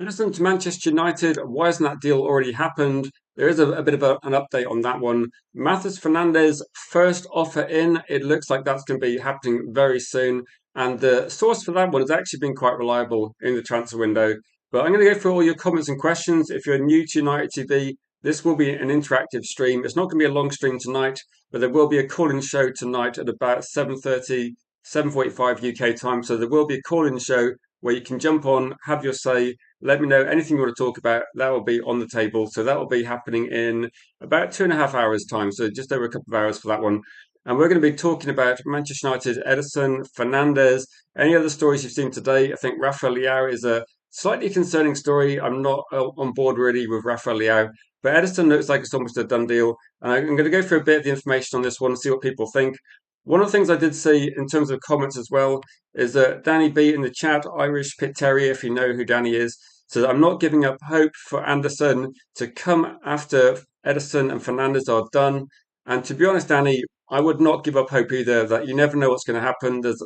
Ederson to Manchester United. Why hasn't that deal already happened? There is a bit of an update on that one. MATEUS FERNANDES first offer in. It looks like that's going to be happening very soon. And the source for that one has actually been quite reliable in the transfer window. But I'm going to go through all your comments and questions. If you're new to United TV, this will be an interactive stream. It's not going to be a long stream tonight, but there will be a call-in show tonight at about 7:30, 7:45 UK time. So there will be a call-in show where you can jump on, have your say, let me know anything you want to talk about. That will be on the table. So that will be happening in about 2.5 hours' time. So just over a couple of hours for that one. And we're going to be talking about Manchester United, Ederson, Fernandes, any other stories you've seen today. I think Rafael Leao is a slightly concerning story. I'm not on board really with Rafael Leao, but Ederson looks like it's almost a done deal. And I'm going to go through a bit of the information on this one and see what people think. One of the things I did see in terms of comments as well is that Danny B in the chat, Irish Pit Terrier, if you know who Danny is, so I'm not giving up hope for Anderson to come after Ederson and Fernandes are done. And to be honest, Danny, I would not give up hope either. That you never know what's going to happen. There's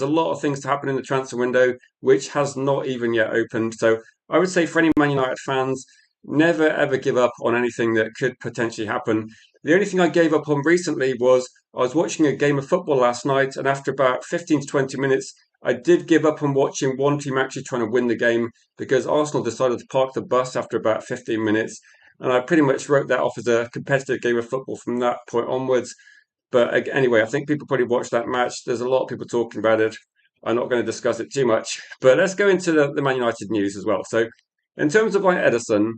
a lot of things to happen in the transfer window, which has not even yet opened. So I would say for any Man United fans, never ever give up on anything that could potentially happen. The only thing I gave up on recently was I was watching a game of football last night, and after about 15 to 20 minutes, I did give up on watching one team actually trying to win the game because Arsenal decided to park the bus after about 15 minutes. And I pretty much wrote that off as a competitive game of football from that point onwards. But anyway, I think people probably watched that match. There's a lot of people talking about it. I'm not going to discuss it too much. But let's go into the Man United news as well. So, in terms of like Edison,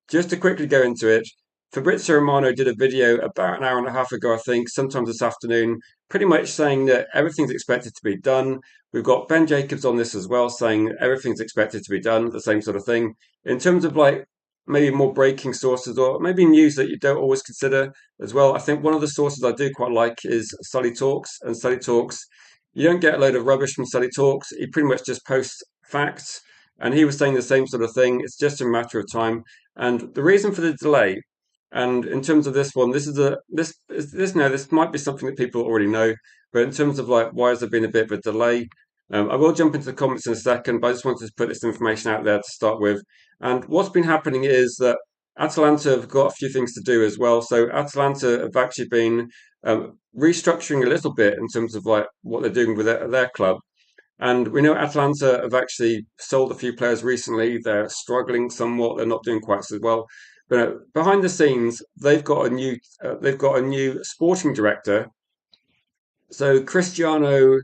just to quickly go into it, Fabrizio Romano did a video about an hour and a half ago, I think, sometime this afternoon, pretty much saying that everything's expected to be done. We've got Ben Jacobs on this as well, saying everything's expected to be done, the same sort of thing. In terms of like maybe more breaking sources or maybe news that you don't always consider as well, I think one of the sources I do quite like is Sully Talks. And Sully Talks, you don't get a load of rubbish from Sully Talks. He pretty much just posts facts. And he was saying the same sort of thing. It's just a matter of time. And the reason for the delay, and in terms of this one, this might be something that people already know, but in terms of like why has there been a bit of a delay? I will jump into the comments in a second, but I just wanted to put this information out there to start with. And what's been happening is that Atalanta have got a few things to do as well. So Atalanta have actually been restructuring a little bit in terms of like what they're doing with their club. And we know Atlanta have actually sold a few players recently. They're struggling somewhat. They're not doing quite so well. But behind the scenes, they've got a new sporting director. So Cristiano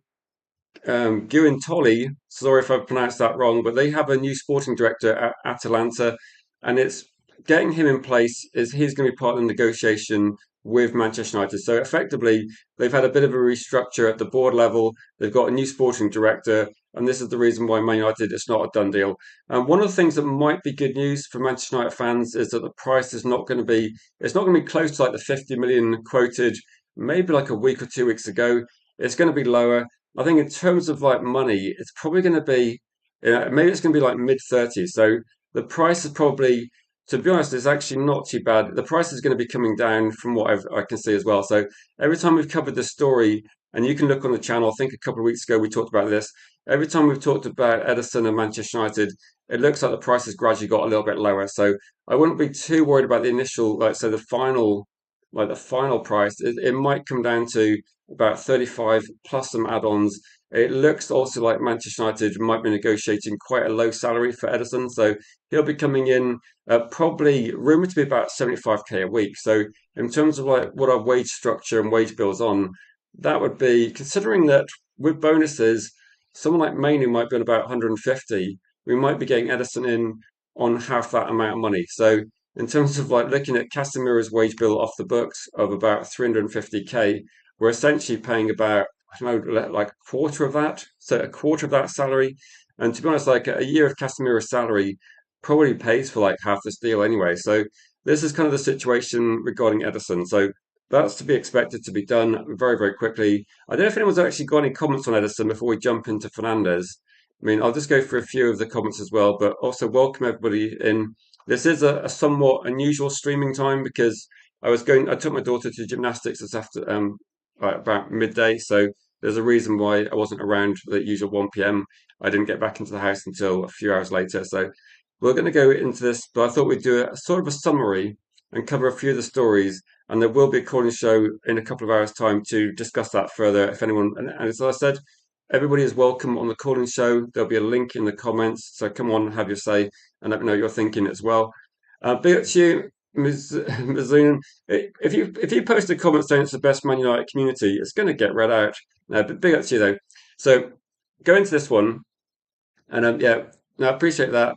Guintoli, sorry if I pronounced that wrong, but they have a new sporting director at Atalanta, and it's getting him in place is he's going to be part of the negotiation with Manchester United. So effectively, they've had a bit of a restructure at the board level. They've got a new sporting director, and this is the reason why Man United it's not a done deal. And one of the things that might be good news for Manchester United fans is that the price is not going to be it's not going to be close to like the 50 million quoted maybe like a week or 2 weeks ago. It's going to be lower. I think in terms of like money, it's probably going to be, maybe it's going to be like mid 30s. So the price is probably, to be honest, it's actually not too bad. The price is going to be coming down from what I can see as well. So every time we've covered this story, and you can look on the channel, I think a couple of weeks ago we talked about this. Every time we've talked about Ederson and Manchester United, it looks like the price has gradually got a little bit lower. So I wouldn't be too worried about the initial, like, so the final price. It might come down to about 35 plus some add-ons. It looks also like Manchester United might be negotiating quite a low salary for Ederson, so he'll be coming in probably rumored to be about 75k a week. So in terms of like what our wage structure and wage bills on, that would be considering that with bonuses, someone like Mainu might be on about 150. We might be getting Ederson in on half that amount of money. So in terms of like looking at Casemiro's wage bill off the books of about 350k, we're essentially paying about, I don't know, like a quarter of that. So a quarter of that salary. And to be honest, like a year of Casemiro's salary probably pays for like half this deal anyway. So this is kind of the situation regarding Ederson. So that's to be expected to be done very, very quickly. I don't know if anyone's actually got any comments on Ederson before we jump into Fernandez. I mean, I'll just go through a few of the comments as well, but also welcome everybody in. This is a somewhat unusual streaming time because I took my daughter to gymnastics this after about midday, so there's a reason why I wasn't around the usual 1 p.m. I didn't get back into the house until a few hours later. So we're going to go into this, but I thought we'd do a sort of a summary and cover a few of the stories. And there will be a calling show in a couple of hours' time to discuss that further. If anyone, and as I said, everybody is welcome on the calling show. There'll be a link in the comments. So come on, have your say, and let me know what you're thinking as well. Big up to you, Mizoon. If you post a comment saying it's the best Man United community, it's going to get read out. But big up to you though. So go into this one, and yeah, no, I appreciate that.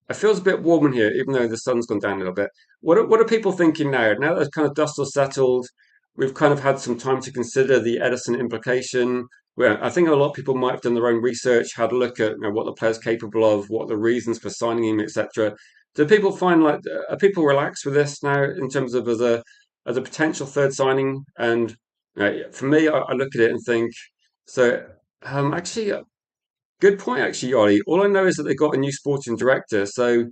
It feels a bit warm in here, even though the sun's gone down a little bit. What are people thinking now? Now that kind of dust has settled, we've kind of had some time to consider the Ederson implication. Where I think a lot of people might have done their own research, had a look at what the player's capable of, what the reasons for signing him, etc. Do people find are people relaxed with this now in terms of as a potential third signing? And for me, I look at it and think so. Actually, good point, actually, Yari. All I know is that they got a new sporting director. So,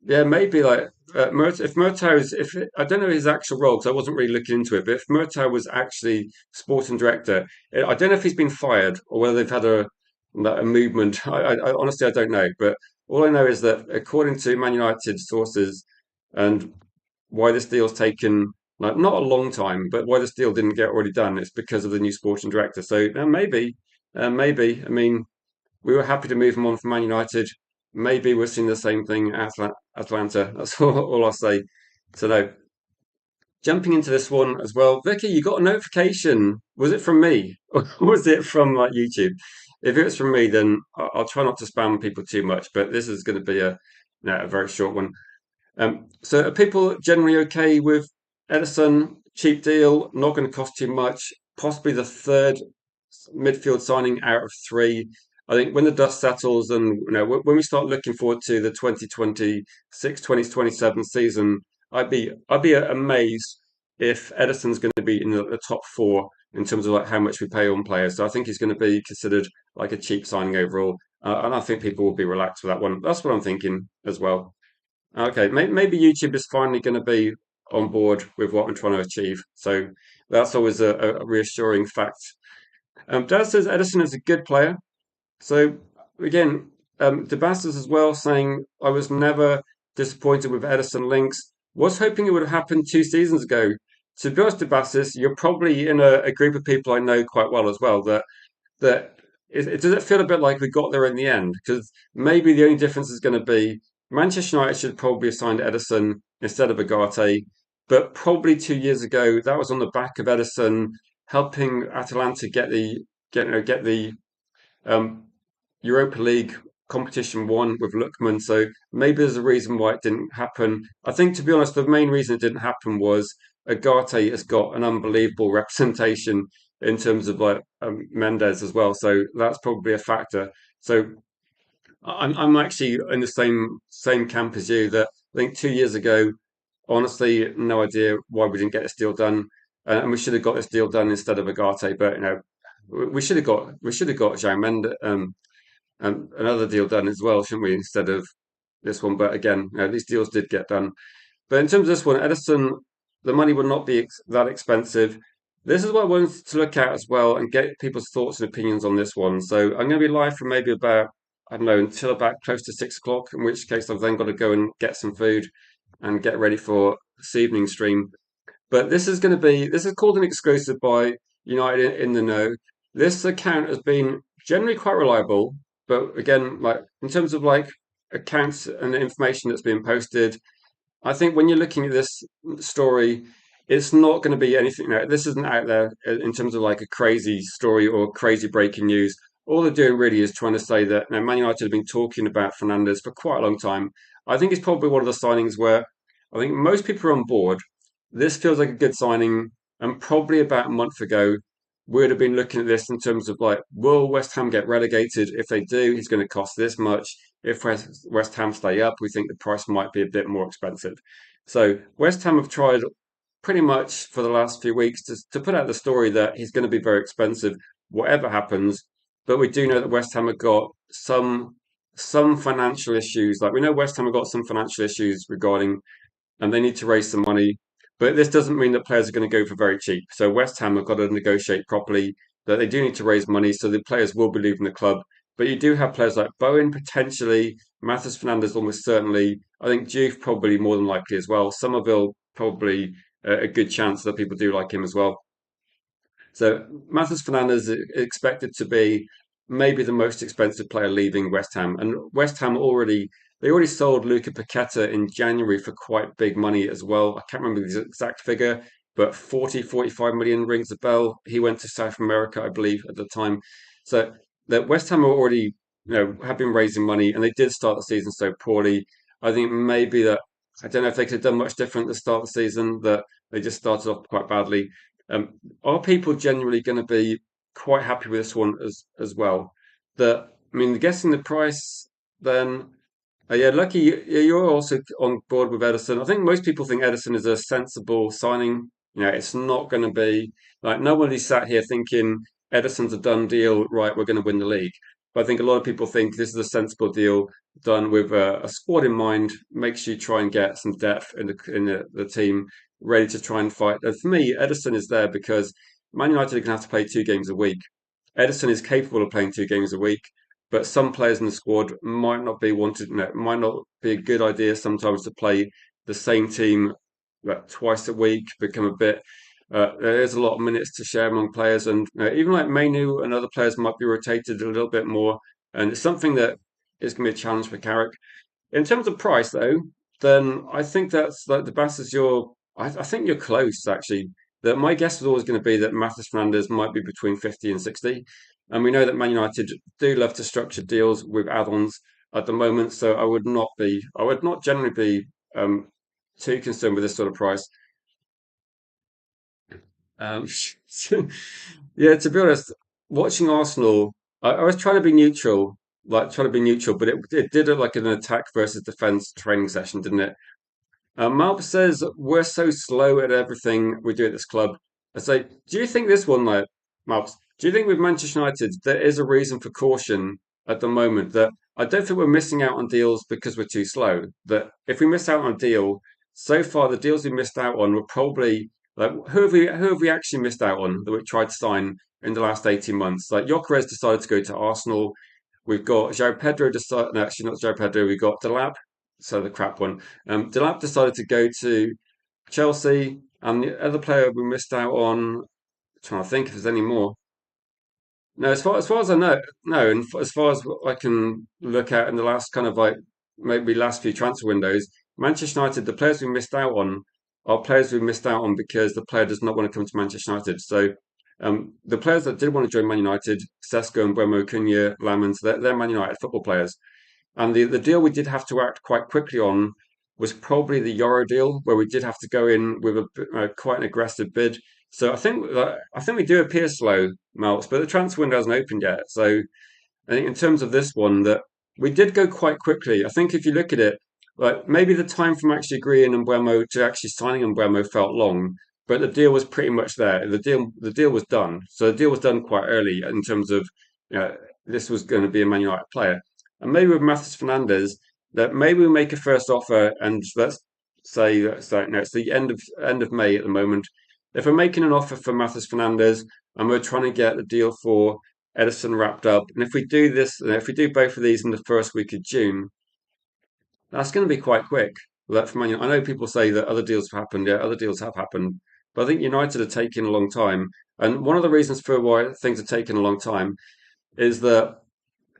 yeah, maybe if Murtaugh's, I don't know his actual role because I wasn't really looking into it, but if Murtaugh was actually sporting director, I don't know if he's been fired or whether they've had a movement. I honestly, I don't know. But all I know is that according to Man United sources and why this deal's taken not a long time, but why this deal didn't get already done, it's because of the new sporting director. So maybe. I mean, we were happy to move him on from Man United. Maybe we're seeing the same thing at Atlanta. That's all I'll say. So no, jumping into this one as well. Vicky, you got a notification. Was it from me or was it from YouTube? If it was from me, then I'll try not to spam people too much. But this is going to be a very short one. So are people generally okay with Ederson? Cheap deal, not going to cost too much. Possibly the third midfield signing out of three. I think when the dust settles and when we start looking forward to the 2026-2027 season, I'd be amazed if Ederson's going to be in the top four in terms of how much we pay on players. So I think he's going to be considered like a cheap signing overall, and I think people will be relaxed with that one. That's what I'm thinking as well. Okay, maybe YouTube is finally going to be on board with what I'm trying to achieve. So that's always a reassuring fact. Dad says Ederson is a good player. So again, Debastas as well saying I was never disappointed with Ederson links. Was hoping it would have happened 2 seasons ago. To be honest, Debastas, you're probably in a group of people I know quite well as well. Does it feel a bit like we got there in the end? Because maybe the only difference is going to be Manchester United should probably have signed Ederson instead of Agate, but probably 2 years ago that was on the back of Ederson helping Atalanta get the um, Europa League competition won with Lookman. So maybe there's a reason why it didn't happen. I think, to be honest, the main reason it didn't happen was Agate has got an unbelievable representation in terms of Mendes as well. So that's probably a factor. So I'm actually in the same camp as you. That I think 2 years ago, honestly, no idea why we didn't get this deal done, and we should have got this deal done instead of Agate. But we should have got João Mendes, another deal done as well, shouldn't we? Instead of this one. But again, these deals did get done. But in terms of this one, Ederson, the money would not be that expensive. This is what I wanted to look at as well and get people's thoughts and opinions on this one. So I'm going to be live for maybe about, I don't know, until about close to 6 o'clock, in which case I've then got to go and get some food and get ready for this evening stream. But this is called an exclusive by United in the Know. This account has been generally quite reliable, but again, in terms of accounts and the information that's been posted, I think when you're looking at this story, it's not going to be anything. This isn't out there in terms of a crazy story or crazy breaking news. All they're doing really is trying to say that Man United have been talking about Fernandes for quite a long time. I think it's probably one of the signings where I think most people are on board. This feels like a good signing, and probably about a month ago, we'd have been looking at this in terms of will West Ham get relegated? If they do, he's going to cost this much. If West Ham stay up, we think the price might be a bit more expensive. So West Ham have tried pretty much for the last few weeks to put out the story that he's going to be very expensive, whatever happens. But we do know that West Ham have got some financial issues. We know West Ham have got some financial issues regarding, and they need to raise some money. But this doesn't mean that players are going to go for very cheap. So West Ham have got to negotiate properly. that they do need to raise money, so the players will be leaving the club. But you do have players like Bowen potentially, Matheus Fernandes almost certainly. I think Juve probably more than likely as well. Somerville probably a good chance that people do like him as well. So Matheus Fernandes is expected to be maybe the most expensive player leaving West Ham, and West Ham already sold Luca Paqueta in January for quite big money as well. I can't remember the exact figure, but 45 million rings a bell. He went to South America, I believe, at the time. So that West Ham are already, have been raising money, and they did start the season so poorly. I think maybe that I don't know if they could have done much different at the start of the season. That they just started off quite badly. Are people generally going to be quite happy with this one as well? That I mean, guessing the price, then yeah, Lucky, you're also on board with Edison. I think most people think Edison is a sensible signing. It's not going to be like nobody's sat here thinking Edison's a done deal. Right, we're going to win the league. But I think a lot of people think this is a sensible deal done with a squad in mind. Makes you try and get some depth in the team, ready to try and fight. And for me, Edison is there because Man United are going to have to play 2 games a week. Edison is capable of playing 2 games a week, but some players in the squad might not be wanted. It might not be a good idea sometimes to play the same team like, twice a week. Become a bit. There's a lot of minutes to share among players, and even like Mainu and other players might be rotated a little bit more. And it's something that is going to be a challenge for Carrick. In terms of price, though, then I think that's like the best is your. I think you're close actually. That my guess was always going to be that Matheus Fernandes might be between 50 and 60, and we know that Man United do love to structure deals with add-ons at the moment. So I would not generally be too concerned with this sort of price. Um, yeah, to be honest, watching Arsenal, I was trying to be neutral, but it did look like an attack versus defense training session, didn't it? Malp says we're so slow at everything we do at this club. I say, do you think this one, like Malps, do you think with Manchester United there is a reason for caution at the moment? That I don't think we're missing out on deals because we're too slow. That if we miss out on a deal, so far the deals we missed out on were probably like who have we actually missed out on that we tried to sign in the last 18 months? Like Gyökeres decided to go to Arsenal. We've got João Pedro decided, no, actually not João Pedro. We've got Delap, so the crap one. Delap decided to go to Chelsea, and the other player we missed out on. I'm trying to think if there's any more. No, as far as I know, no, and as far as I can look at in the last kind of like maybe last few transfer windows, Manchester United, the players we missed out on are players we missed out on because the player does not want to come to Manchester United. So the players that did want to join Man United, Sesko and Buemo Cunha, Lamens, they're Man United football players. And the deal we did have to act quite quickly on was probably the Euro deal, where we did have to go in with quite an aggressive bid. So I think we do appear slow, Melts, but the transfer window hasn't opened yet. So I think in terms of this one, that we did go quite quickly. I think if you look at it, like maybe the time from actually agreeing Mbeumo to actually signing Mbeumo felt long, but the deal was pretty much there. The deal was done. So the deal was done quite early in terms of this was going to be a Man United player. And maybe with Matheus Fernandes, that maybe we make a first offer, and let's say that's like no, it's the end of May at the moment. If we're making an offer for Matheus Fernandes and we're trying to get the deal for Edison wrapped up. And if we do this, if we do both of these in the first week of June, that's going to be quite quick. For Man I know people say that other deals have happened. Yeah, other deals have happened. But I think United are taking a long time. And one of the reasons for why things are taking a long time is that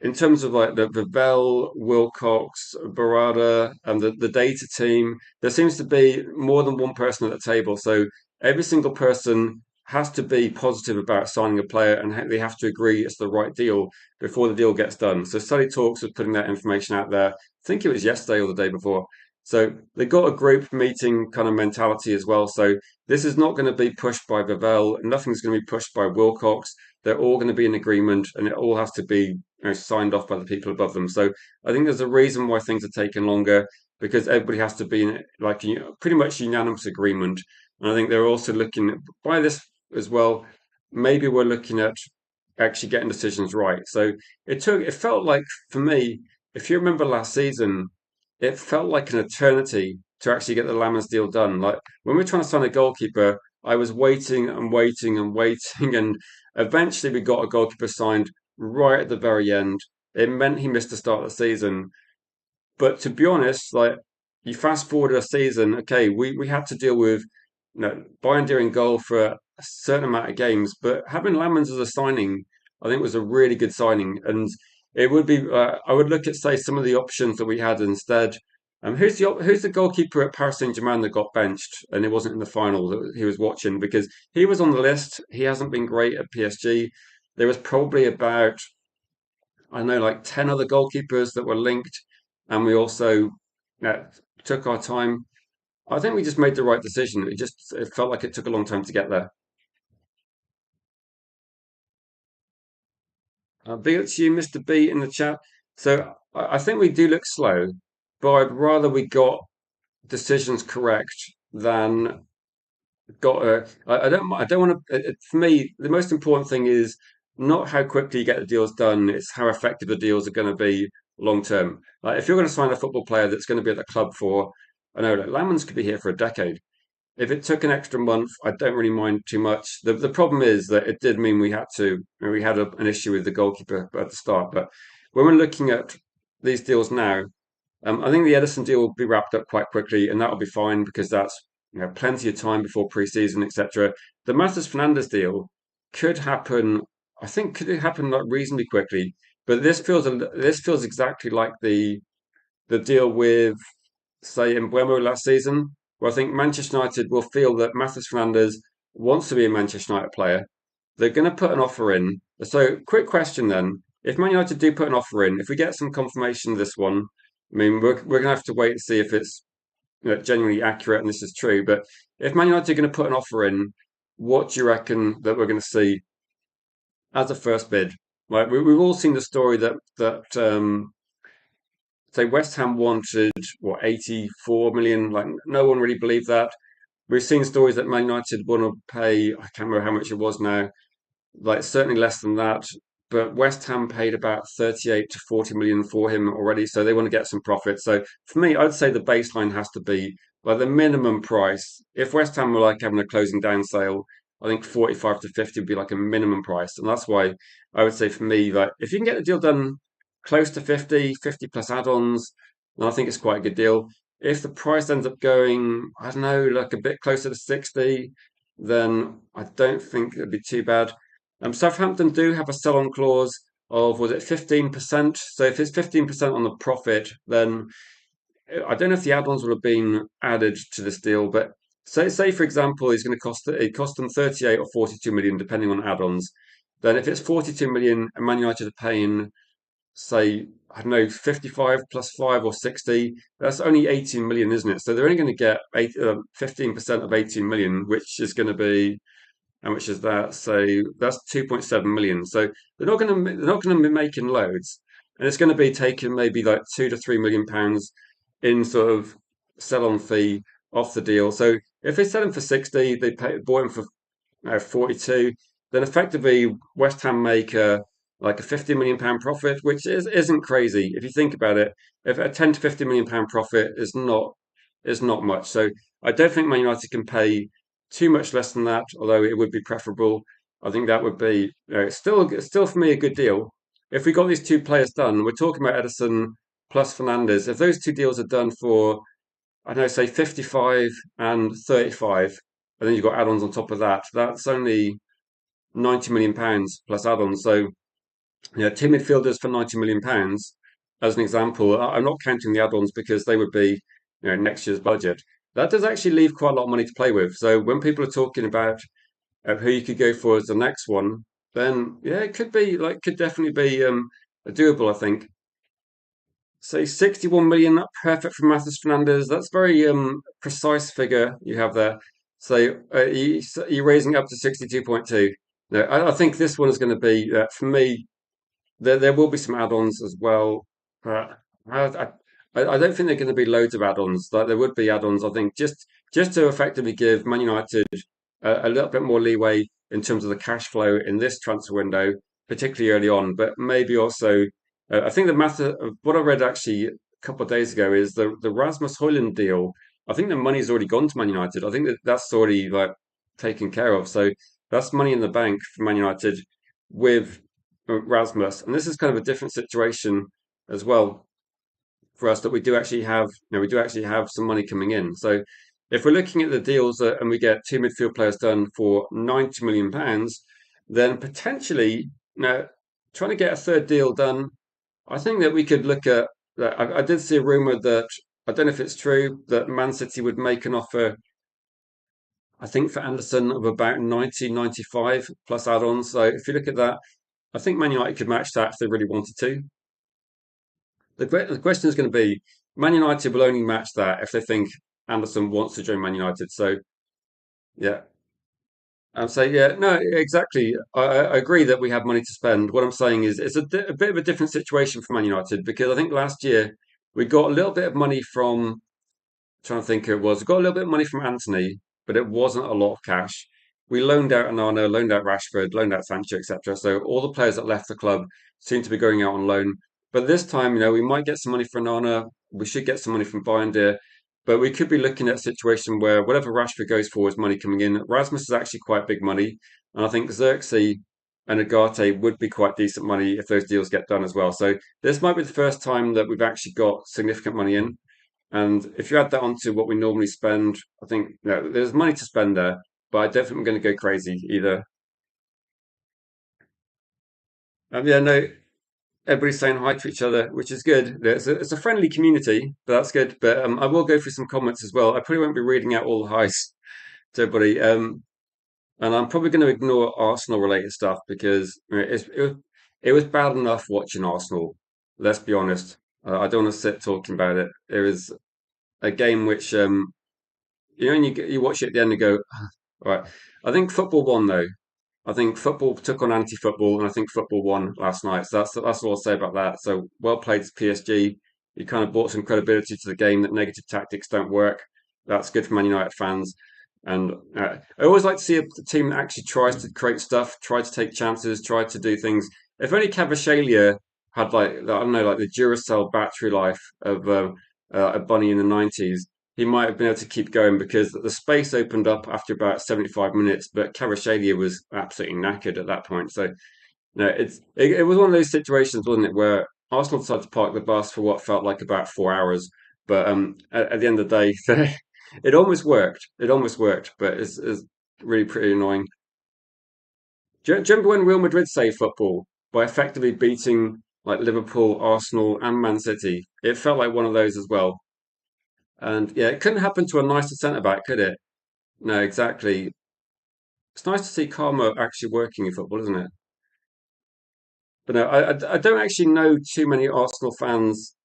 in terms of like the Vvel, Wilcox, Barada, and the data team, there seems to be more than one person at the table. So every single person has to be positive about signing a player, and they have to agree it's the right deal before the deal gets done. So Study Talks was putting that information out there. I think it was yesterday or the day before. So they got a group meeting kind of mentality as well. So this is not going to be pushed by Vvel. Nothing's going to be pushed by Wilcox. They're all going to be in agreement, and it all has to be signed off by the people above them. So I think there's a reason why things are taking longer because everybody has to be in like pretty much unanimous agreement. And I think they're also looking by this as well. Maybe we're looking at actually getting decisions right. So it felt like for me, if you remember last season, it felt like an eternity to actually get the Lammers deal done. Like when we were trying to sign a goalkeeper, I was waiting and waiting and waiting, Eventually, we got a goalkeeper signed right at the very end. It meant he missed the start of the season. But to be honest, like you fast forward a season, okay, we had to deal with Bayern doing goal for a certain amount of games, but having Lamens as a signing, I think was a really good signing, and it would be. I would look at say some of the options that we had instead. Who's the goalkeeper at Paris Saint-Germain that got benched and it wasn't in the final that he was watching because he was on the list. He hasn't been great at PSG. There was probably about I know like 10 other goalkeepers that were linked, and we also uh, took our time. I think we just made the right decision. It felt like it took a long time to get there. Big up to you, Mr. B, in the chat. So I think we do look slow, but I'd rather we got decisions correct than got a. I don't want to. For me, the most important thing is not how quickly you get the deals done. It's how effective the deals are going to be long term. Like if you're going to sign a football player that's going to be at the club for, I know, like Lamans could be here for a decade. If it took an extra month, I don't really mind too much. The problem is that it did mean we had an issue with the goalkeeper at the start. But when we're looking at these deals now, I think the Edison deal will be wrapped up quite quickly, and that'll be fine because that's plenty of time before pre-season, etc. The MATEUS Fernandes deal could happen. I think could it happen like reasonably quickly, but this feels exactly like the deal with say in Buemo last season, where I think Manchester United will feel that Matheus Fernandes wants to be a Manchester United player. They're going to put an offer in. So, quick question then: if Man United do put an offer in, if we get some confirmation of this one, I mean, we're going to have to wait and see if it's genuinely accurate and this is true. But if Man United are going to put an offer in, what do you reckon that we're going to see as a first bid? Like we've all seen the story that say West Ham wanted what 84 million. Like no one really believed that. We've seen stories that Man United want to pay. I can't remember how much it was now. Like certainly less than that. But West Ham paid about 38 to 40 million for him already, so they want to get some profit. So for me, I'd say the baseline has to be like the minimum price. If West Ham were like having a closing down sale, I think 45 to 50 would be like a minimum price. And that's why I would say for me, like if you can get the deal done close to 50, 50 plus add-ons, then I think it's quite a good deal. If the price ends up going, I don't know, like a bit closer to 60, then I don't think it'd be too bad. Southampton do have a sell-on clause of, was it 15%? So if it's 15% on the profit, then I don't know if the add-ons would have been added to this deal, but say for example, it's going to cost them 38 or 42 million, depending on add-ons. Then if it's 42 million and Man United are paying, say, I don't know, 55 plus 5 or 60, that's only 18 million, isn't it? So they're only going to get 15% of 18 million, which is going to be how much is that? So that's 2.7 million. So they're not going to be making loads, and it's going to be taking maybe like £2 to £3 million in sort of sell-on fee off the deal. So if they sell him for 60, bought him for 42, then effectively West Ham make like a £50 million profit, which isn't crazy if you think about it. If a 10 to £50 million profit is not much. So I don't think Man United can pay too much less than that, although it would be preferable. I think that would be still for me a good deal. If we got these two players done, we're talking about Edison plus Fernandez. If those two deals are done for, I don't know, say 55 and 35, and then you've got add-ons on top of that, that's only £90 million plus add-ons. So two midfielders for £90 million, as an example. I'm not counting the add-ons because they would be, next year's budget. That does actually leave quite a lot of money to play with. So when people are talking about who you could go for as the next one, then yeah, it could definitely be doable. I think. Say 61 million, perfect for Matheus Fernandes. That's very precise figure you have there. So you're raising up to 62.2. No, I think this one is going to be for me. There will be some add-ons as well, but I don't think they're going to be loads of add-ons. Like there would be add-ons, I think, just to effectively give Man United a little bit more leeway in terms of the cash flow in this transfer window, particularly early on. But maybe also, I think the matter of what I read actually a couple of days ago is the Rasmus Højlund deal. I think the money's already gone to Man United. I think that's already like taken care of. So That's money in the bank for Man United with Rasmus. And this is kind of a different situation as well for us, that we do actually have, we do actually have some money coming in. So if we're looking at the deals and we get two midfield players done for £90 million, then potentially, trying to get a third deal done, I think that we could look at that. I did see a rumor that, I don't know if it's true, that Man City would make an offer, I think, for Anderson of about 90, 95 plus add-ons. So if you look at that, I think Man United could match that if they really wanted to. The question is going to be, Man United will only match that if they think Anderson wants to join Man United. So yeah, and so yeah, no, exactly. I agree that we have money to spend. What I'm saying is it's a bit of a different situation for Man United, because I think last year we got a little bit of money from, trying to think who it was. We got a little bit of money from Anthony, but it wasn't a lot of cash. We loaned out Anana, loaned out Rashford, loaned out Sancho, etc. So all the players that left the club seem to be going out on loan. But this time, we might get some money for Anana. We should get some money from Bayern. But we could be looking at a situation where whatever Rashford goes for is money coming in. Rasmus is actually quite big money. And I think Xerxes and Agate would be quite decent money if those deals get done as well. So this might be the first time that we've actually got significant money in. And if you add that onto what we normally spend, I think there's money to spend there, but I don't think we're going to go crazy either. Yeah, no, everybody's saying hi to each other, which is good. It's a friendly community, but that's good. But I will go through some comments as well. I probably won't be reading out all the highs to everybody. And I'm probably going to ignore Arsenal related stuff, because it was bad enough watching Arsenal. Let's be honest. I don't want to sit talking about it. It was a game which, and you watch it at the end and go, right. I think football won though. I think football took on anti-football, and I think football won last night. So that's all I'll say about that. So well played to PSG. You kind of brought some credibility to the game that negative tactics don't work. That's good for Man United fans. And I always like to see a team that actually tries to create stuff, try to take chances, try to do things. If only Cavashalia had, like, I don't know, like the Duracell battery life of a Bunny in the 90s, he might have been able to keep going, because the space opened up after about 75 minutes, but Kvaratskhelia was absolutely knackered at that point. So, it was one of those situations, wasn't it, where Arsenal decided to park the bus for what felt like about 4 hours. But at the end of the day, it almost worked. It almost worked, but it's really pretty annoying. Do you remember when Real Madrid saved football by effectively beating like Liverpool, Arsenal, and Man City? It felt like one of those as well. And yeah, it couldn't happen to a nicer centre back, could it? No, exactly. It's nice to see karma actually working in football, isn't it? But no, I don't actually know too many Arsenal fans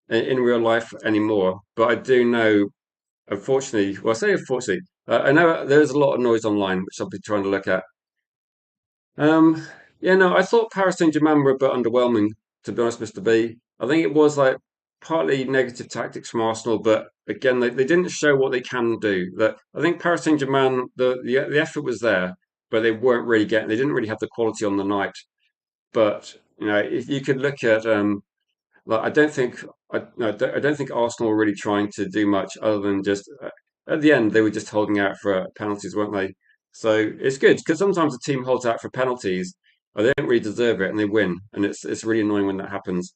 in real life anymore. But I do know, unfortunately, well, I say unfortunately, I know there's a lot of noise online, which I'll be trying to look at. Um, yeah, no, I thought Paris Saint-Germain were a bit underwhelming, to be honest, Mr. B. I think it was like partly negative tactics from Arsenal, but again, they didn't show what they can do. That I think Paris Saint-Germain, the effort was there, but they didn't really have the quality on the night. But if you could look at, like, I don't think no, I don't think Arsenal were really trying to do much other than just at the end they were just holding out for penalties, weren't they? So it's good, because sometimes a team holds out for penalties, or they don't really deserve it, and they win, and it's really annoying when that happens.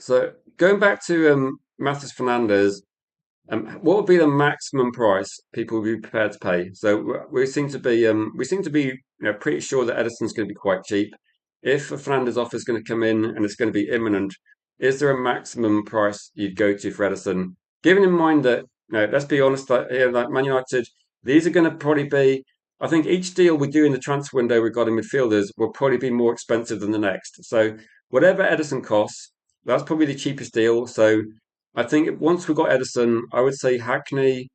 So going back to Matheus Fernandes, what would be the maximum price people would be prepared to pay? So we seem to be pretty sure that Edison's going to be quite cheap. If a Fernandes offer is going to come in and it's going to be imminent, is there a maximum price you'd go to for Edison? Given in mind that, let's be honest, like Man United, these are going to probably be. I think each deal we do in the transfer window regarding midfielders will probably be more expensive than the next. So whatever Edison costs, that's probably the cheapest deal. So I think once we got Edison, I would say Hackney,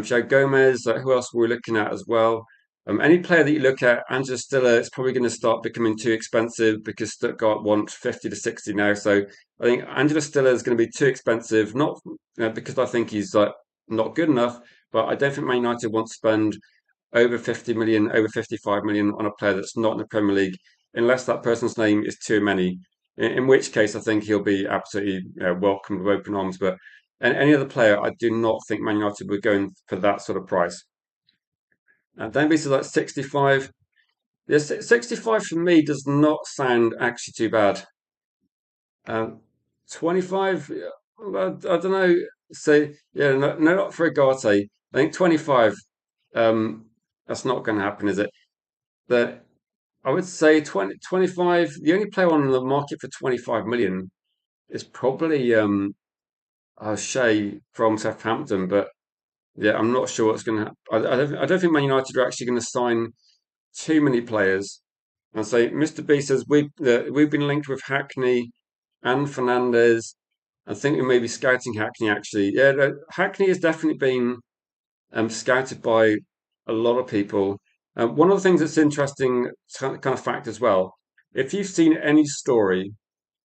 Joe Gomez. Who else were we looking at as well? Any player that you look at, Angela Stiller, it's probably going to start becoming too expensive, because Stuttgart want 50 to 60 now. So I think Angela Stiller is going to be too expensive, not because I think he's like not good enough, but I don't think Man United want to spend over 50 million, over 55 million on a player that's not in the Premier League, unless that person's name is too many. In which case, I think he'll be absolutely welcomed with open arms. But any other player, I do not think Man United would go in for that sort of price. Dan Beast is like 65. Yes, 65 for me does not sound actually too bad. Um, 25, yeah, I don't know. So, yeah, no, no, not for Agate. I think 25, um, that's not going to happen, is it? But I would say 20, 25. The only player on the market for 25 million is probably Shea from Southampton. But yeah, I'm not sure what's going to happen. I don't think Man United are actually going to sign too many players. And so Mr. B says we've been linked with Hackney and Fernandez. I think we may be scouting Hackney actually. Yeah, Hackney has definitely been scouted by a lot of people. One of the things that's interesting kind of fact as well, if you've seen any story,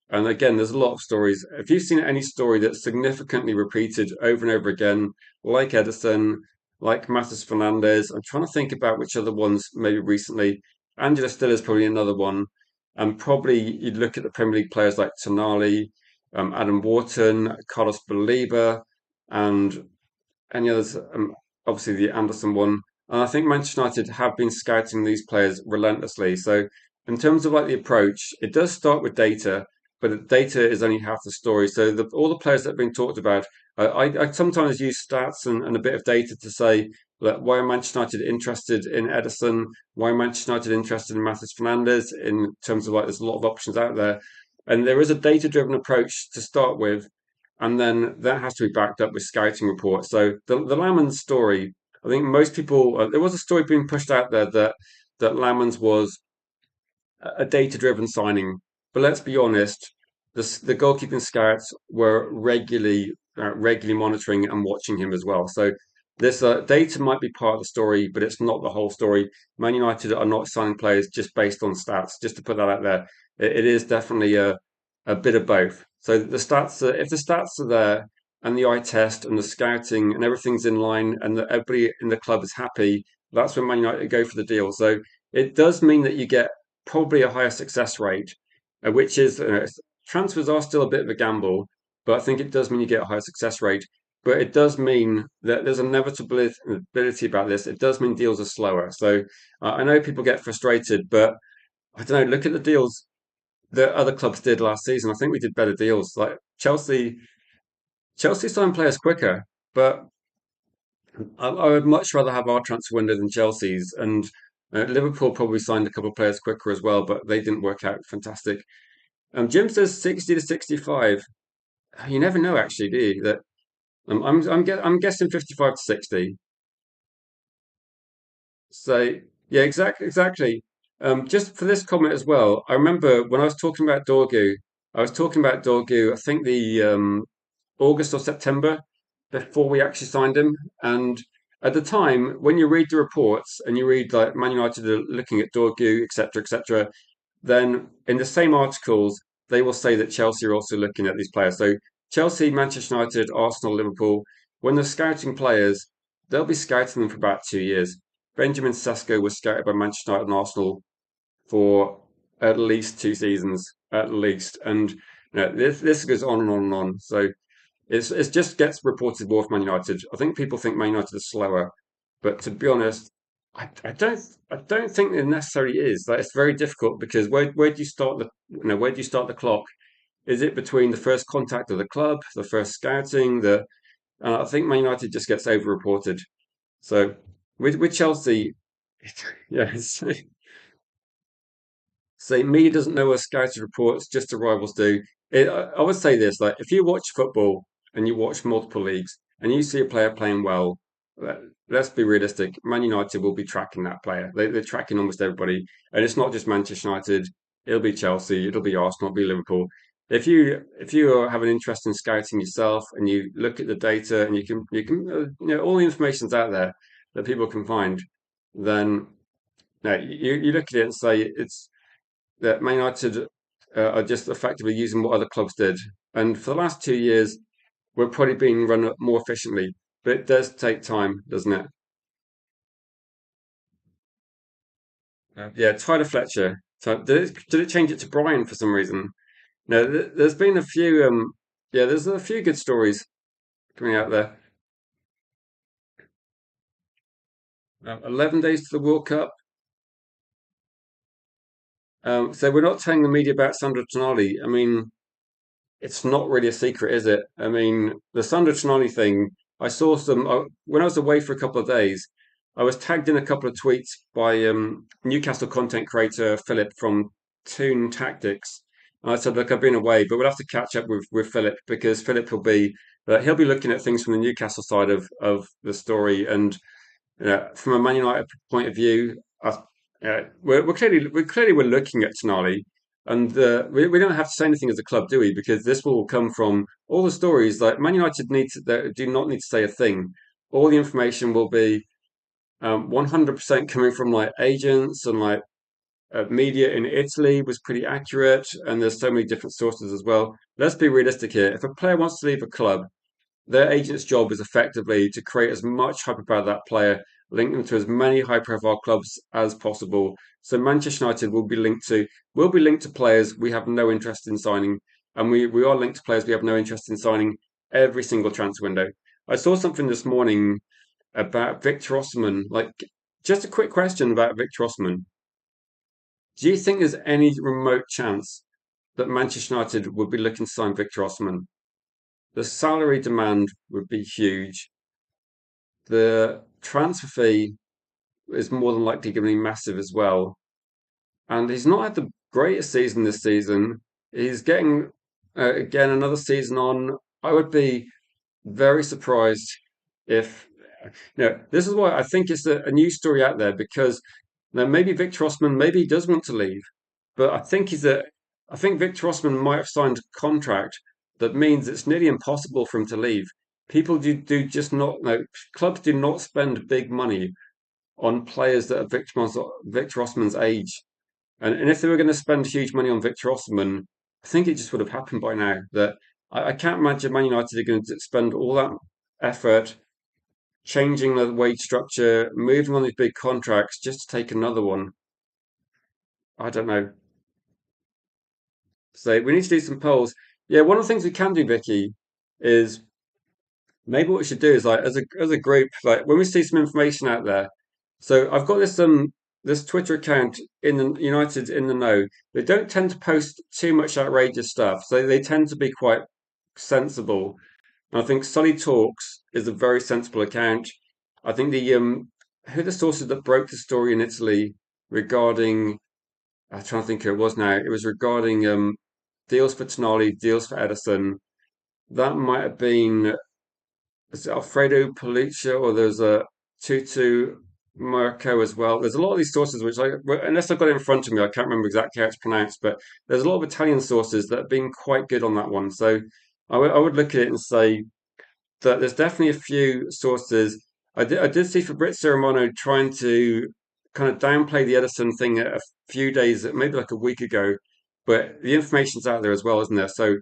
and again, there's a lot of stories. If you've seen any story that's significantly repeated over and over again, like Edison, like Matheus Fernandes, I'm trying to think about which other ones maybe recently. Angela Still is probably another one. And probably you'd look at the Premier League players like Tonali, Adam Wharton, Carlos Baliba, and any others, obviously the Anderson one. And I think Manchester United have been scouting these players relentlessly. So in terms of like the approach, it does start with data, but the data is only half the story. So all the players that have been talked about, I sometimes use stats and a bit of data to say that why are Manchester United interested in Edison? Why are Manchester United interested in Matheus Fernandes? In terms of like, there's a lot of options out there, and there is a data-driven approach to start with, and then that has to be backed up with scouting reports. So the Lamans story, I think most people there was a story being pushed out there that Lamans was a data-driven signing, but let's be honest, the goalkeeping scouts were regularly monitoring and watching him as well. So this data might be part of the story, but it's not the whole story. Man United are not signing players just based on stats. Just to put that out there, it is definitely a bit of both. So the stats, if the stats are there and the eye test and the scouting and everything's in line and that everybody in the club is happy, that's when Man United go for the deal. So it does mean that you get probably a higher success rate, which is transfers are still a bit of a gamble, but I think it does mean you get a higher success rate. But it does mean that there's inevitability about this. It does mean deals are slower. So I know people get frustrated, but I don't know. Look at the deals that other clubs did last season. I think we did better deals. Like Chelsea signed players quicker, but I would much rather have our transfer window than Chelsea's. And Liverpool probably signed a couple of players quicker as well, but they didn't work out fantastic. Jim says 60 to 65. You never know, actually, do you? That I'm guessing 55 to 60. So yeah, exactly. Just for this comment as well, I remember when I was talking about Dorgu, I was talking about Dorgu. I think the August or September before we actually signed him. And at the time, when you read the reports and you read like Man United are looking at Dorgu, etc., then in the same articles they will say that Chelsea are also looking at these players. So Chelsea, Manchester United, Arsenal, Liverpool, when they're scouting players, they'll be scouting them for about 2 years. Benjamin Sesko was scouted by Manchester United and Arsenal for at least 2 seasons, at least, and this goes on and on and on. So it just gets reported more for Man United. I think people think Man United is slower, but to be honest, I don't think it necessarily is. Like it's very difficult because where do you start where do you start the clock? Is it between the first contact of the club, the first scouting, the I think Man United just gets over-reported. So with Chelsea, yes. Say media doesn't know what scouted reports, just the rivals do. I would say this: like if you watch football and you watch multiple leagues and you see a player playing well, let, let's be realistic. Man United will be tracking that player. They're tracking almost everybody, and it's not just Manchester United. It'll be Chelsea. It'll be Arsenal. It'll be Liverpool. If you have an interest in scouting yourself and you look at the data and you can all the information's out there that people can find, then no, you look at it and say it's that Man United are just effectively using what other clubs did. And for the last 2 years, we're probably being run more efficiently. But it does take time, doesn't it? Yeah, Tyler Fletcher. So did it change it to Brian for some reason? No, there's been a few. Yeah, there's a few good stories coming out there. 11 days to the World Cup. So we're not telling the media about Sandro Tonali. I mean, it's not really a secret, is it? I mean, the Sandro Tonali thing, I saw some when I was away for a couple of days. I was tagged in a couple of tweets by Newcastle content creator Philip from Toon Tactics. And I said, look, I've been away, but we'll have to catch up with Philip because Philip he'll be looking at things from the Newcastle side of the story. And from a Man United point of view, we're looking at Tonali, and we don't have to say anything as a club, do we? Because this will come from all the stories. Like Man United do not need to say a thing. All the information will be 100% coming from like agents and like media in Italy was pretty accurate, and there's so many different sources as well. Let's be realistic here. If a player wants to leave a club, their agent's job is effectively to create as much hype about that player, link them to as many high-profile clubs as possible. So Manchester United will be linked to players we have no interest in signing, and we are linked to players we have no interest in signing every single transfer window. I saw something this morning about Victor Osimhen. Like, just a quick question about Victor Osimhen. Do you think there's any remote chance that Manchester United would be looking to sign Victor Osimhen? The salary demand would be huge. The transfer fee is more than likely going to be massive as well. And he's not had the greatest season this season. He's getting, again, another season on. I would be very surprised if, this is why I think it's a new story out there because now maybe Victor Osman, maybe he does want to leave, but I think Victor Osman might have signed a contract that means it's nearly impossible for him to leave. People do just not know. Clubs do not spend big money on players that are Victor Osman's age. And if they were going to spend huge money on Victor Osman, I think it just would have happened by now. That I can't imagine Man United are going to spend all that effort changing the wage structure, moving on these big contracts just to take another one. I don't know. So we need to do some polls. Yeah, one of the things we can do, Vicky, is maybe what we should do is like as a group, like when we see some information out there. So I've got this Twitter account in the United in the Know. They don't tend to post too much outrageous stuff, so they tend to be quite sensible. And I think Sully Talks is a very sensible account. I think the who are the sources that broke the story in Italy regarding I'm trying to think who it was now. It was regarding deals for Tonali, deals for Ederson. That might have been is it Alfredo Paluccia or there's a Tutu Marco as well. There's a lot of these sources which unless I've got it in front of me, I can't remember exactly how it's pronounced, but there's a lot of Italian sources that have been quite good on that one. So I would look at it and say that there's definitely a few sources. I did see Fabrizio Romano trying to kind of downplay the Ederson thing a few days, maybe like a week ago, but the information's out there as well, isn't there? So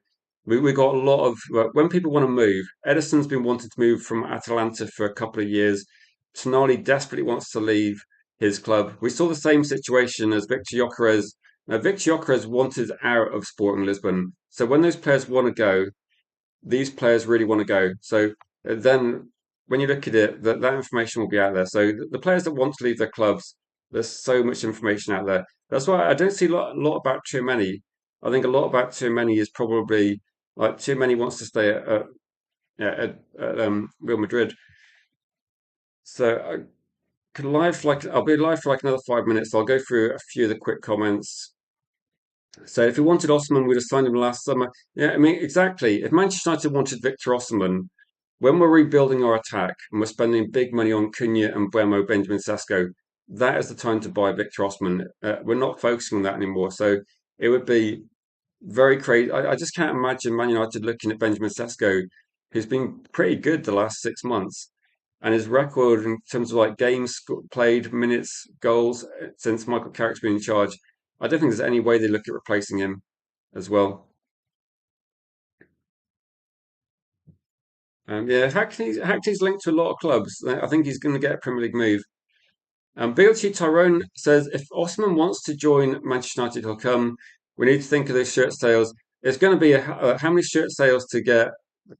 we got a lot of when people want to move. Edison's been wanting to move from Atalanta for a couple of years. Tonali desperately wants to leave his club. We saw the same situation as Victor Gyökeres. Now, Victor Gyökeres wanted out of Sporting Lisbon. So when those players want to go, these players really want to go. So then when you look at it, that information will be out there. So the players that want to leave their clubs, there's so much information out there. That's why I don't see a lot about too many. I think a lot about too many is probably like too many wants to stay at Real Madrid. So I could I'll be live for like another 5 minutes. So I'll go through a few of the quick comments. So if we wanted Osman, we'd have signed him last summer. Yeah, I mean, exactly. If Manchester United wanted Victor Osman, when we're rebuilding our attack and we're spending big money on Cunha and Buemo, Benjamin Sesko, that is the time to buy Victor Osman. We're not focusing on that anymore. So it would be very crazy. I just can't imagine Man United looking at Benjamin Sesko, who's been pretty good the last 6 months. And his record in terms of like games played, minutes, goals since Michael Carrick's been in charge, I don't think there's any way they look at replacing him as well. Yeah, Hackney's linked to a lot of clubs. I think he's going to get a Premier League move. BLT Tyrone says if Osman wants to join Manchester United, he'll come. We need to think of those shirt sales. It's going to be how many shirt sales to get.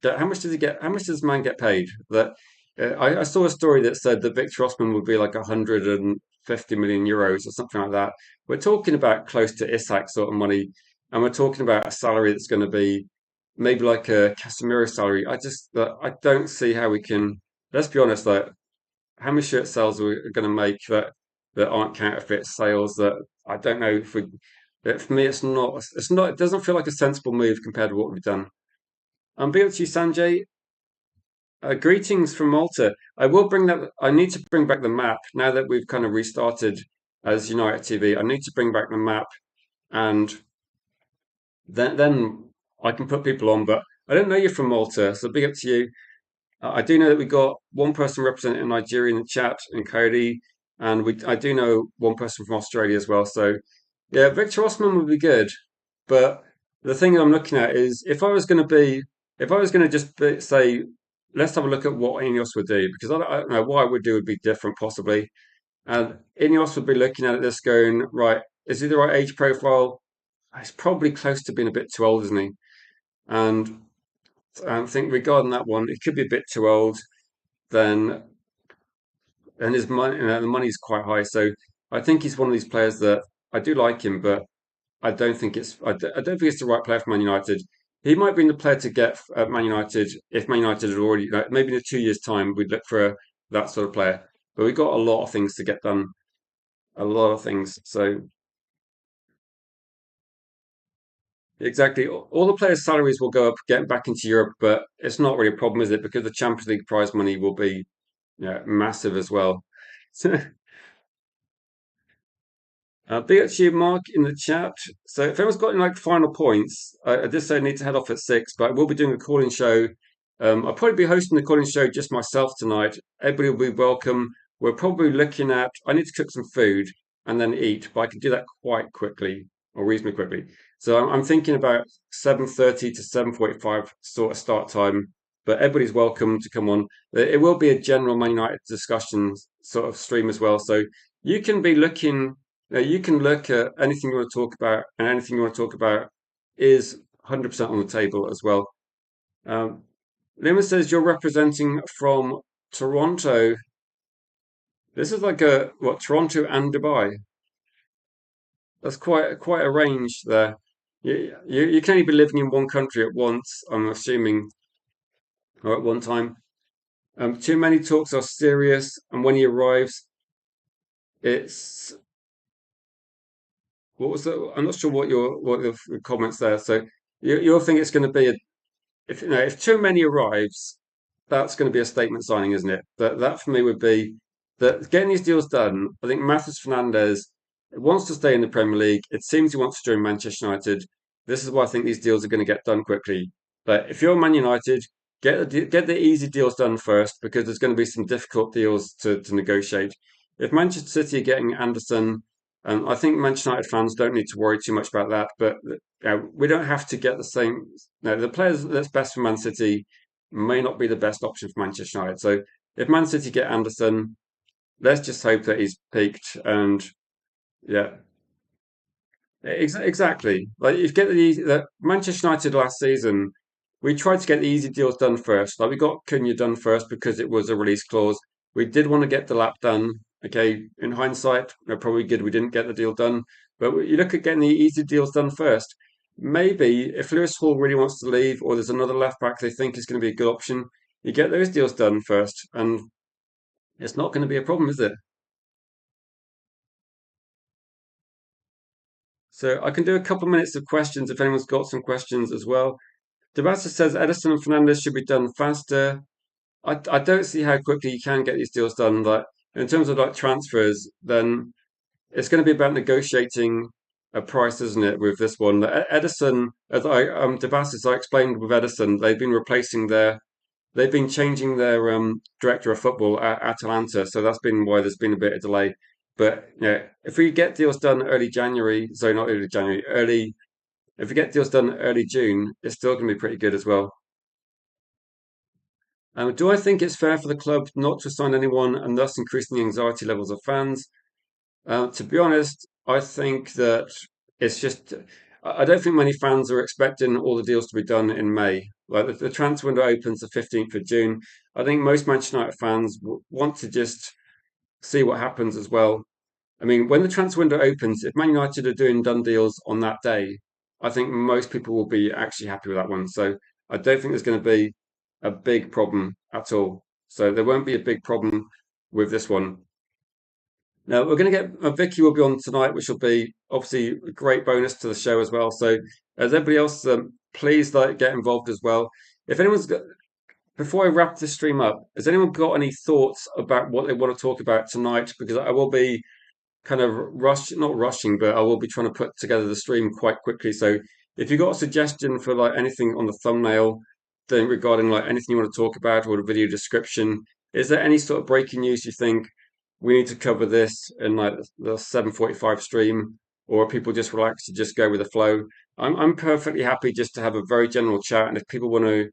How much does he get? How much does man get paid? That I saw a story that said that Victor Osman would be like 150 million euros or something like that. We're talking about close to Isak sort of money, and we're talking about a salary that's going to be maybe like a Casemiro salary. I don't see how we can. Let's be honest, like how many shirt sales we're going to make that aren't counterfeit sales. That I don't know if we. But for me, it's not. It's not. It doesn't feel like a sensible move compared to what we've done. Big up to you, Sanjay. Greetings from Malta. I will bring that. I need to bring back the map now that we've kind of restarted as United TV. I need to bring back the map, and then I can put people on. But I don't know you're from Malta, so big up to you. I do know that we got one person representing Nigeria in the chat, in Cody, and we I do know one person from Australia as well. So yeah, Victor Osman would be good. But the thing I'm looking at is if I was going to say, let's have a look at what Ineos would do, because I don't know what I would do would be different possibly. And Ineos would be looking at this going, right, is he the right age profile? He's probably close to being a bit too old, isn't he? And I think regarding that one, it could be a bit too old. Then, and his money, the money's quite high. So I think he's one of these players that I do like him, but I don't think it's the right player for Man United. He might be the player to get at Man United if Man United had already, like, maybe in 2 years' time, we'd look for that sort of player. But we've got a lot of things to get done, a lot of things. So exactly, all the players' salaries will go up getting back into Europe, but it's not really a problem, is it? Because the Champions League prize money will be, massive as well. Big up to you, Mark, in the chat. So if anyone's got any like final points, I did say I need to head off at 6, but I will be doing a calling show. I'll probably be hosting the calling show just myself tonight. Everybody will be welcome. We're probably looking at, I need to cook some food and then eat, but I can do that quite quickly or reasonably quickly. So I'm thinking about 7:30 to 7:45 sort of start time, but everybody's welcome to come on. It will be a general Man United discussion sort of stream as well. So you can be looking you can look at anything you want to talk about, and anything you want to talk about is 100% on the table as well. Um, Lima says you're representing from Toronto. This is like Toronto and Dubai. That's quite a range there. You can only be living in one country at once, I'm assuming, or at one time. Too many talks are serious, and when he arrives, it's what was the? I'm not sure what the comments there. So you're thinking it's going to be a if too many arrives, that's going to be a statement signing, isn't it? That for me would be that getting these deals done. I think Matheus Fernandes wants to stay in the Premier League. It seems he wants to join Manchester United. This is why I think these deals are going to get done quickly. But if you're Man United, get the easy deals done first because there's going to be some difficult deals to negotiate. If Manchester City are getting Anderson, I think Manchester United fans don't need to worry too much about that. But we don't have to get the same. No, the players that's best for Man City may not be the best option for Manchester United. So if Man City get Anderson, let's just hope that he's peaked. And yeah, exactly. Like you get the Manchester United last season, we tried to get the easy deals done first. Like we got Cunha done first because it was a release clause. We did want to get the lap done. Okay, in hindsight, we're probably good we didn't get the deal done. But you look at getting the easy deals done first. Maybe if Lewis Hall really wants to leave, or there's another left back they think is going to be a good option, you get those deals done first, and it's not going to be a problem, is it? So I can do a couple of minutes of questions if anyone's got some questions as well. Devasa says Edison and Fernandez should be done faster. I don't see how quickly you can get these deals done. Like in terms of like transfers, then it's going to be about negotiating a price, isn't it? With this one, Edison, as Devasa, I explained with Edison, they've been changing their director of football at Atalanta, so that's been why there's been a bit of delay. But yeah, if we get deals done early January, sorry, not early January, early if we get deals done early June, it's still going to be pretty good as well. Do I think it's fair for the club not to sign anyone and thus increasing the anxiety levels of fans? To be honest, I think that it's just. I don't think many fans are expecting all the deals to be done in May. Like the transfer window opens the 15th of June. I think most Manchester United fans want to just see what happens as well. I mean, when the transfer window opens, if Man United are doing done deals on that day, I think most people will be actually happy with that one. So I don't think there's going to be a big problem at all. So there won't be a big problem with this one. Now we're going to get Vicky will be on tonight, which will be obviously a great bonus to the show as well. So as everybody else, please like get involved as well. If anyone's got, before I wrap this stream up, has anyone got any thoughts about what they want to talk about tonight? Because I will be kind of not rushing, but I will be trying to put together the stream quite quickly. So if you've got a suggestion for like anything on the thumbnail, then regarding like anything you want to talk about or the video description, is there any sort of breaking news you think we need to cover this in like the 7:45 stream, or are people just relaxed to just go with the flow? I'm perfectly happy just to have a very general chat, and if people want to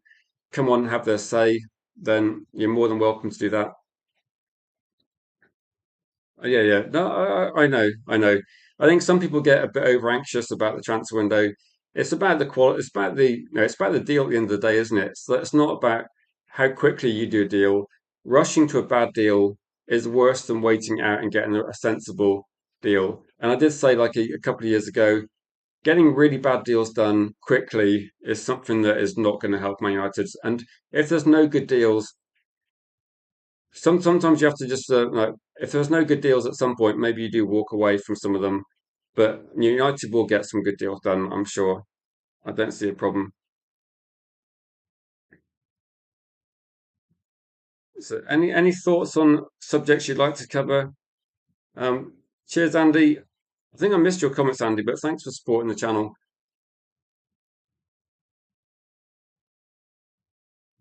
come on and have their say, then you're more than welcome to do that. Yeah, yeah. No, I know, I know. I think some people get a bit over anxious about the transfer window. It's about the quality. It's about it's about the deal at the end of the day, isn't it? So it's not about how quickly you do a deal. Rushing to a bad deal is worse than waiting out and getting a sensible deal. And I did say like a couple of years ago, getting really bad deals done quickly is something that is not going to help Man United. And if there's no good deals, sometimes you have to just like if there's no good deals at some point, maybe you do walk away from some of them. But United will get some good deals done, I'm sure. I don't see a problem. So, any thoughts on subjects you'd like to cover? Um, cheers, Andy. I think I missed your comments, Andy, but thanks for supporting the channel.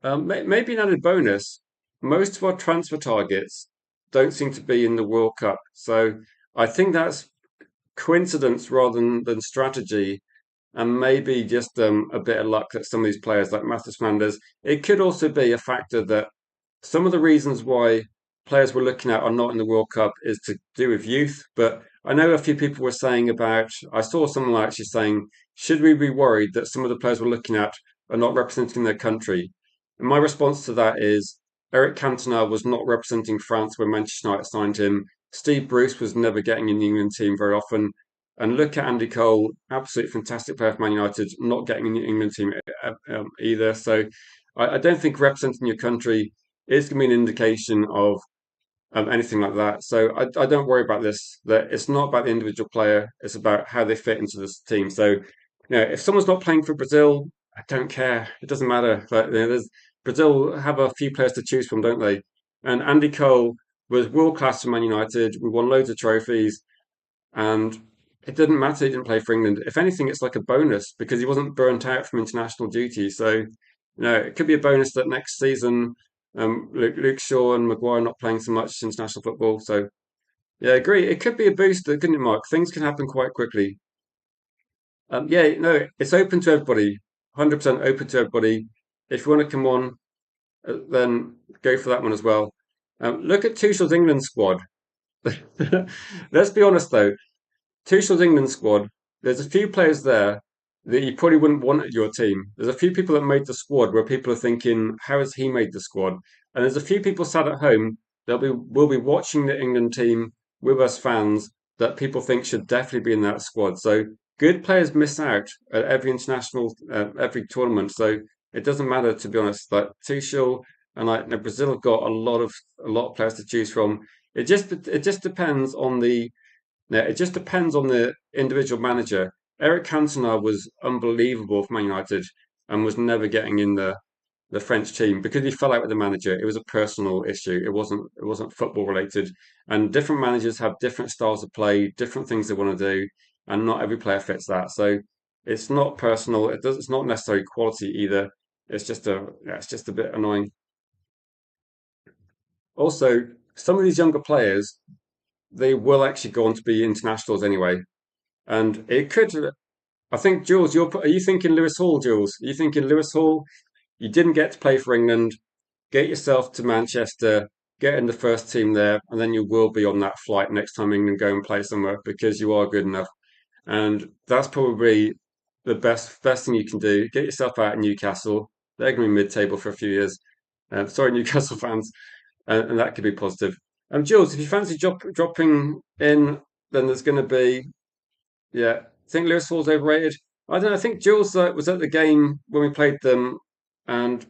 Maybe an added bonus. Most of our transfer targets don't seem to be in the World Cup, so I think that's coincidence rather than strategy, and maybe just a bit of luck that some of these players, like MATEUS FERNANDES, it could also be a factor that some of the reasons why players we're looking at are not in the World Cup is to do with youth. But I know a few people were saying about, I saw someone actually saying, should we be worried that some of the players we're looking at are not representing their country? And my response to that is Eric Cantona was not representing France when Manchester United signed him. Steve Bruce was never getting in the England team very often. And look at Andy Cole, absolute fantastic player for Man United, not getting in the England team either. So I don't think representing your country is going to be an indication of anything like that. So I don't worry about this. That it's not about the individual player; it's about how they fit into this team. So, if someone's not playing for Brazil, I don't care. It doesn't matter. Like, there's Brazil have a few players to choose from, don't they? And Andy Cole was world class for Man United. We won loads of trophies, and it didn't matter. He didn't play for England. If anything, it's like a bonus because he wasn't burnt out from international duty. So, it could be a bonus that next season, Luke Shaw and Maguire not playing so much international football. So, yeah, I agree. It could be a booster, couldn't it, Mark? Things can happen quite quickly. Yeah, no, it's open to everybody. 100% open to everybody. If you want to come on, then go for that one as well. Look at Tuchel's England squad. Let's be honest, though. Tuchel's England squad, there's a few players there that you probably wouldn't want at your team. There's a few people that made the squad where people are thinking, how has he made the squad? And there's a few people sat at home that will be watching the England team with us fans that people think should definitely be in that squad. So good players miss out at every international, every tournament. So it doesn't matter, to be honest. Like Tuchel and Brazil have got a lot of players to choose from. It just depends on the now, it just depends on the individual manager. Eric Cantona was unbelievable for Man United and was never getting in the French team because he fell out with the manager. It was a personal issue. It wasn't football related. And different managers have different styles of play, different things they want to do, and not every player fits that. So it's not personal. It's not necessarily quality either. It's just a bit annoying. Also, some of these younger players, they will actually go on to be internationals anyway. And it could, I think, Jules, are you thinking Lewis Hall, Jules? Are you thinking Lewis Hall? You didn't get to play for England. Get yourself to Manchester, get in the first team there, and then you will be on that flight next time England go and play somewhere because you are good enough. And that's probably the best thing you can do. Get yourself out of Newcastle. They're going to be mid-table for a few years. Sorry, Newcastle fans, and that could be positive. Jules, if you fancy dropping in, then there's going to be yeah. I think Lewis Hall's overrated. I don't know. I think Jules was at the game when we played them, and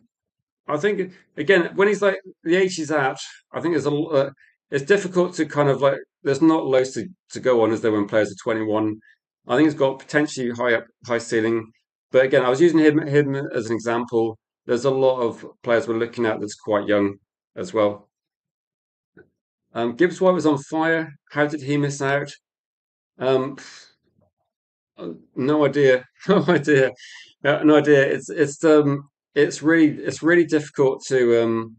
I think again when he's like the age he's at, I think it's difficult to kind of like there's not loads to go on as there when players are 21. I think he's got potentially high ceiling, but again, I was using him as an example. There's a lot of players we're looking at that's quite young as well. Gibbs White was on fire. How did he miss out? Um, no idea. No idea. No idea. It's really difficult to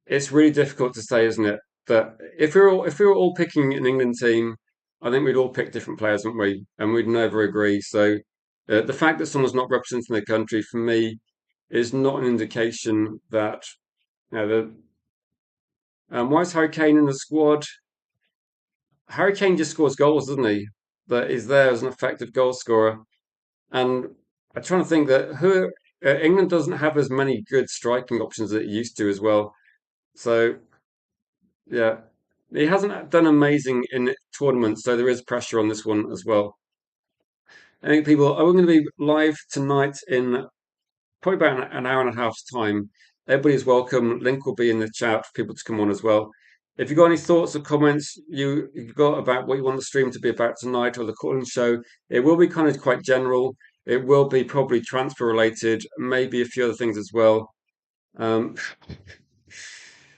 it's really difficult to say, isn't it? That if we were all picking an England team, I think we'd all pick different players, wouldn't we? And we'd never agree. So the fact that someone's not representing their country for me is not an indication that the why is Harry Kane in the squad? Harry Kane just scores goals, doesn't he? That is there as an effective goal scorer. And I'm trying to think that who England doesn't have as many good striking options as it used to as well. So yeah, he hasn't done amazing in tournaments, so there is pressure on this one as well. I think people are going to be live tonight in probably about an hour and a half's time. Everybody's welcome. Link will be in the chat for people to come on as well. If you've got any thoughts or comments you've got about what you want the stream to be about tonight or the calling show, it will be kind of quite general. It will be probably transfer related, maybe a few other things as well. Um,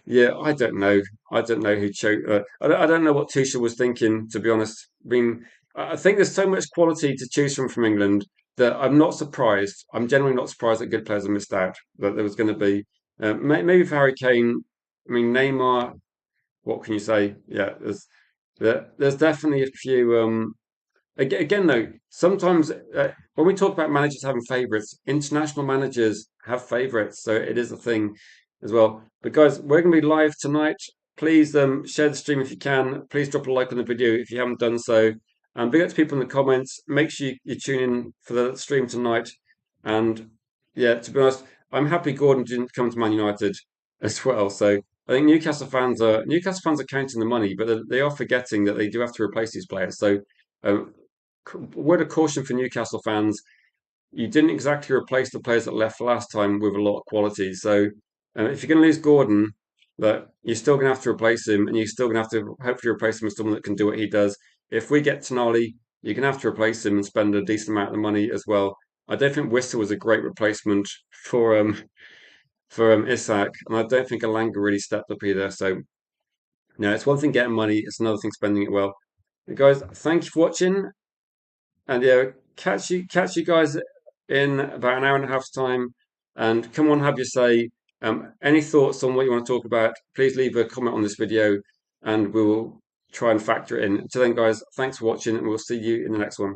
yeah, I don't know. I don't know who chose. I don't know what Tuchel was thinking, to be honest. I mean, I think there's so much quality to choose from England that I'm not surprised. I'm generally not surprised that good players have missed out. That there was going to be maybe for Harry Kane. I mean, Neymar. What can you say? Yeah, there's definitely a few. Again, though, sometimes when we talk about managers having favourites, international managers have favourites, so it is a thing as well. But guys, we're going to be live tonight. Please share the stream if you can. Please drop a like on the video if you haven't done so. And big up to people in the comments. Make sure you tune in for the stream tonight. And yeah, to be honest, I'm happy Gordon didn't come to Man United as well. So I think Newcastle fans are counting the money, but they are forgetting that they do have to replace these players. So. Um, Word of caution for Newcastle fans: you didn't exactly replace the players that left last time with a lot of quality. So if you're going to lose Gordon, that you're still going to have to replace him, and you're still going to have to hopefully replace him with someone that can do what he does. If we get Tonali, you're going to have to replace him and spend a decent amount of money as well. I don't think Whistle was a great replacement for Isak, and I don't think Alanga really stepped up either. So no, it's one thing getting money; it's another thing spending it well. Guys, thank you for watching. And yeah, catch you guys in about an hour and a half's time. And come on, have your say. Any thoughts on what you want to talk about? Please leave a comment on this video, and we will try and factor it in. Until then, guys, thanks for watching, and we'll see you in the next one.